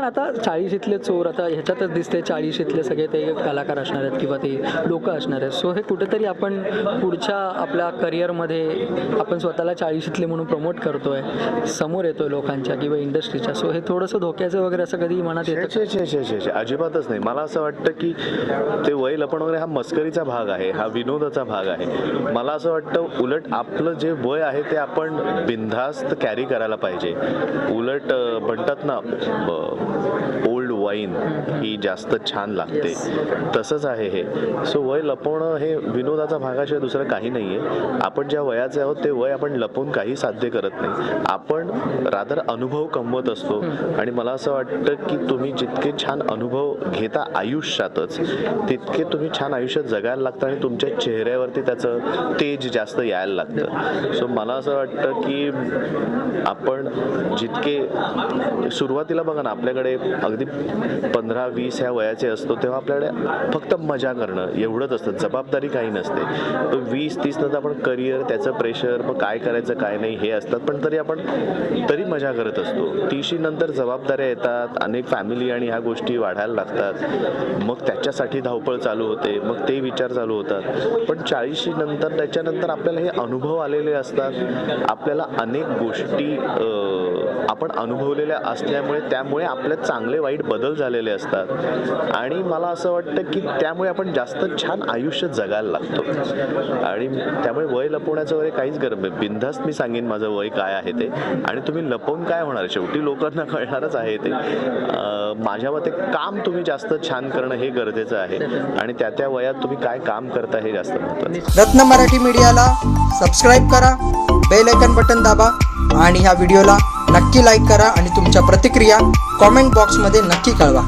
आता 40शीतले चोर आता ह्याच्यातच दिसते 40शीतले सगळे ते कलाकार असणार आहेत किंवा ते लोक असणार आहेत. सो हे कुठेतरी आपण पुढच्या आपल्या करिअरमध्ये आपण स्वतःला 40शीतले म्हणून प्रमोट करतोय, समोर येतोय लोकांच्या किंवा इंडस्ट्रीच्या. सो हे थोडंसं धोक्याचं वगैरे असं कधी मनात येतं? अजिबातच नाही. मला असं वाटतं की ते वय लपण वगैरे हा मस्करीचा भाग आहे, हा विनोदाचा भाग आहे. मला असं वाटतं उलट आपलं जे वय आहे ते आपण बिनधास्त कॅरी करायला पाहिजे. उलट म्हणतात ना ओल्ड वाईन ही जास्त छान लागते, तसंच आहे हे. सो वय लपवणं हे विनोदाचा भागाशिवाय दुसरं काही नाही आहे. आपण ज्या वयाचे आहोत ते वय आपण लपवून काही साध्य करत नाही. आपण रादर अनुभव कमवत असतो. आणि मला असं वाटतं की तुम्ही जितके छान अनुभव घेता आयुष्यातच तितके तुम्ही छान आयुष्यात जगायला लागतं आणि तुमच्या चेहऱ्यावरती त्याचं तेज जास्त यायला लागतं. सो मला असं वाटतं की आपण जितके सुरुवातीला बघा ना, आपल्याकडे अगदी 15-20 ह्या वयाचे असतो तेव्हा आपल्याकडे फक्त मजा करणं एवढंच असतं, जबाबदारी काही नसते. 20-30 नंतर आपण करिअर, त्याचं प्रेशर, मग काय करायचं काय नाही हे असतात, पण तरी मजा करत असतो. 30शी नंतर जबाबदाऱ्या येतात, अनेक फॅमिली आणि ह्या गोष्टी वाढायला लागतात, मग त्याच्यासाठी धावपळ चालू होते, मग ते विचार चालू होतात. पण 40शी नंतर त्याच्यानंतर आपल्याला हे अनुभव आलेले असतात. आपल्याला अनेक गोष्टी आपण अनुभवलेल्या असल्यामुळे त्यामुळे आपल्यात चांगले वाईट बदल झालेले असतात. आणि मला असं वाटतं की त्यामुळे आपण जास्त छान आयुष्य जगायला लागतो. आणि त्यामुळे वय लपवण्याचं वगैरे काहीच गरज नाही. बिनधास्त मी सांगेन माझं वय काय आहे ते, आणि तुम्ही लपवून काय होणार, शेवटी लोकांना कळणारच आहे ते. माझ्या मते काम तुम्ही जास्त छान करणं हे गरजेचं आहे, आणि त्या वयात तुम्ही काय काम करता हे जास्त महत्त्वाचं. रत्न मराठी मीडियाला सबस्क्राईब करा, बेल आयकन बटन दाबा आणि ह्या व्हिडिओला नक्की लाईक करा आणि तुमच्या प्रतिक्रिया कॉमेंट बॉक्समध्ये नक्की कळवा.